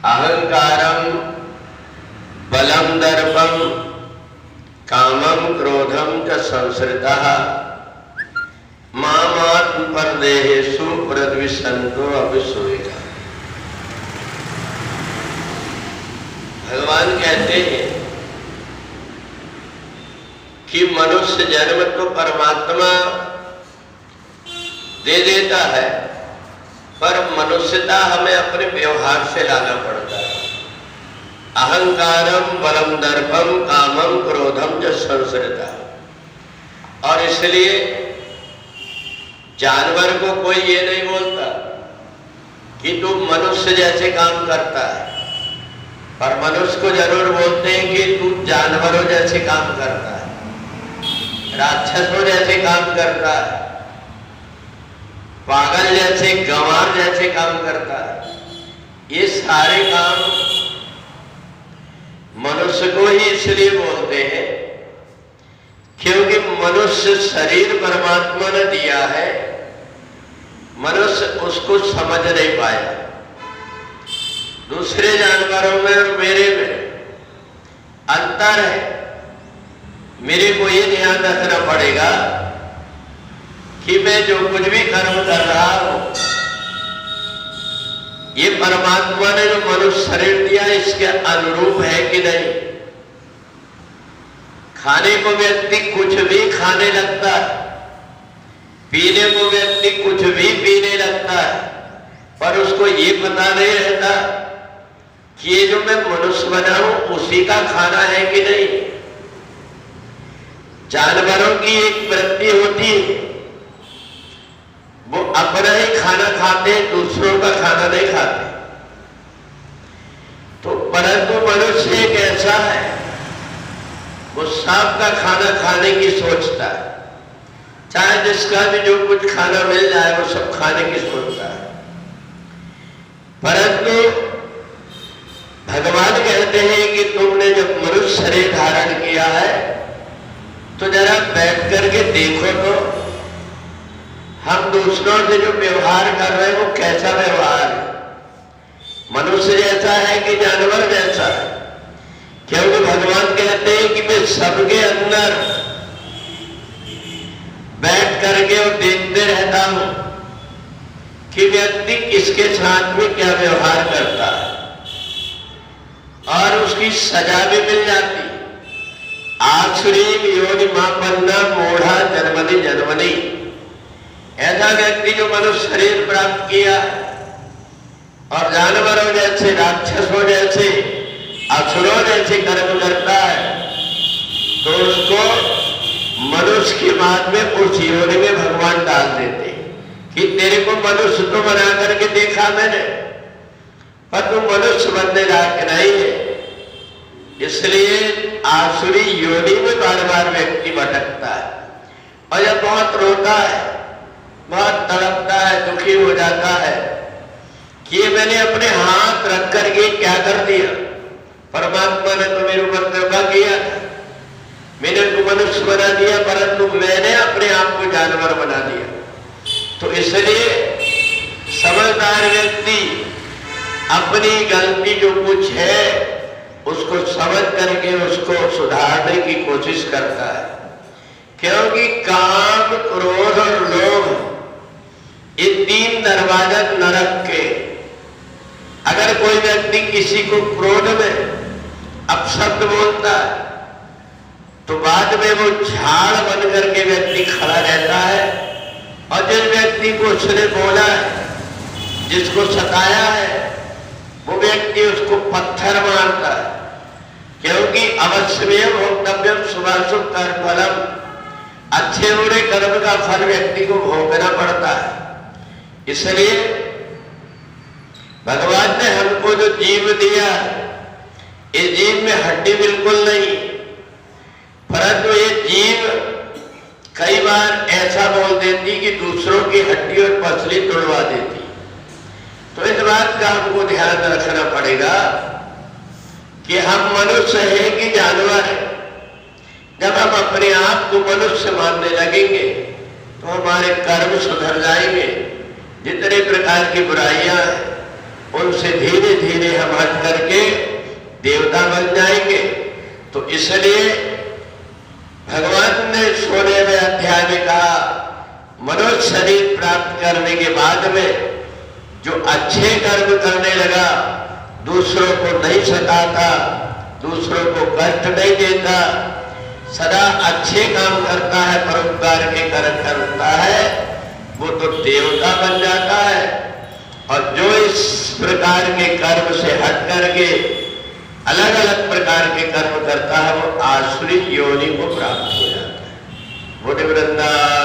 अहंकारम बलम दर्पम कामम क्रोधम च संसृतः मामात्म परदेहेषु प्रद्विषन्तो अभिसूयिका। भगवान कहते हैं कि मनुष्य जन्म तो परमात्मा दे देता है, पर मनुष्यता हमें अपने व्यवहार से लाना पड़ता है। अहंकारम बलम दर्पम कामम क्रोधम च संसृतः। और इसलिए जानवर को कोई ये नहीं बोलता कि तू मनुष्य जैसे काम करता है, पर मनुष्य को जरूर बोलते हैं कि तू जानवरों जैसे काम करता है, राक्षसों जैसे काम करता है, पागल जैसे, गंवार जैसे काम करता है। ये सारे काम मनुष्य को ही इसलिए बोलते हैं क्योंकि मनुष्य शरीर परमात्मा ने दिया है, मनुष्य उसको समझ नहीं पाया। दूसरे जानवरों में और मेरे में अंतर है। मेरे को ये ध्यान रखना पड़ेगा कि मैं जो कुछ भी कर्म कर रहा हूं, ये परमात्मा ने जो मनुष्य शरीर दिया इसके अनुरूप है कि नहीं। खाने को व्यक्ति कुछ भी खाने लगता है, पीने को व्यक्ति कुछ भी पीने लगता है, पर उसको ये पता नहीं रहता कि ये जो मैं मनुष्य बना हूं उसी का खाना है कि नहीं। जानवरों की एक वृत्ति होती है, वो अपना ही खाना खाते हैं, दूसरों का खाना नहीं खाते। तो परंतु मनुष्य एक ऐसा है, वो सबका खाना खाने की सोचता है, चाहे जिसका भी जो कुछ खाना मिल जाए वो सब खाने की सोचता है। परंतु भगवान कहते हैं कि तुमने जब मनुष्य शरीर धारण किया है तो जरा बैठ करके देखो तो हम दूसरों से जो व्यवहार कर रहे हैं वो कैसा व्यवहार है। मनुष्य जैसा है कि जानवर जैसा है? क्योंकि भगवान कहते हैं कि मैं सबके अंदर बैठ करके और देखते रहता हूं कि व्यक्ति किसके साथ में क्या व्यवहार करता है, और उसकी सजा भी मिल जाती। आसुरी योनि मापन्ना मूढ़ा जन्मनि जन्मनि। ऐसा व्यक्ति जो मनुष्य शरीर प्राप्त किया और जानवरों जैसे, राक्षसों जैसे, असुरों जैसे कर्म करता है, तो उसको मनुष्य के बाद में उस योनि में भगवान डाल देते कि तेरे को मनुष्य तो बना करके देखा मैंने, पर तू मनुष्य बनने लायक नहीं है। इसलिए आसुरी योनि में बार बार व्यक्ति भटकता है और जब बहुत रोता है, बहुत तड़पता है, दुखी हो जाता है कि ये मैंने अपने हाथ रख करके क्या कर दिया। परमात्मा ने तो मेरे ऊपर कृपा किया, मैंने तो मनुष्य बना दिया, परंतु मैंने अपने आप को जानवर बना दिया। तो इसलिए समझदार व्यक्ति अपनी गलती जो कुछ है उसको समझ करके उसको सुधारने की कोशिश करता है, क्योंकि काम, क्रोध और लोभ ये तीन दरवाजा नरक के। अगर कोई व्यक्ति किसी को क्रोध में अपशब्द बोलता है तो बाद में वो झाड़ बन करके व्यक्ति खड़ा रहता है, और जिस व्यक्ति को उसने बोला है, जिसको सताया है, वो व्यक्ति उसको पत्थर मारता है। क्योंकि अवश्यमेव भोक्तव्यम शुभाशुभ कर्म फलम। अच्छे बुरे कर्म का फल व्यक्ति को भोगना पड़ता है। इसलिए भगवान ने हमको जो जीव दिया, इस जीव में हड्डी बिल्कुल नहीं, परंतु ये जीव कई बार ऐसा बोल देती कि दूसरों की हड्डी और पसली तोड़वा देती। तो इस बात का हमको ध्यान रखना पड़ेगा कि हम मनुष्य हैं कि जानवर हैं। जब हम अपने आप को मनुष्य मानने लगेंगे तो हमारे कर्म सुधर जाएंगे। जितने प्रकार की बुराइयां हैं उनसे धीरे धीरे इसीलिए हम हट करके देवता बन जाएंगे। तो इसलिए भगवान ने 16वें अध्याय में कहा, मनुष्य शरीर प्राप्त करने के बाद में जो अच्छे कर्म करने लगा, दूसरों को नहीं सताता, दूसरों को कष्ट नहीं देता, सदा अच्छे काम करता है, परोपकार के कर्म करता है, वो तो देवता बन जाता है। और जो इस प्रकार के कर्म से हट करके अलग अलग प्रकार के कर्म करता है, वो आसुरी योनि को प्राप्त हो जाता है। बोले वृंदावन।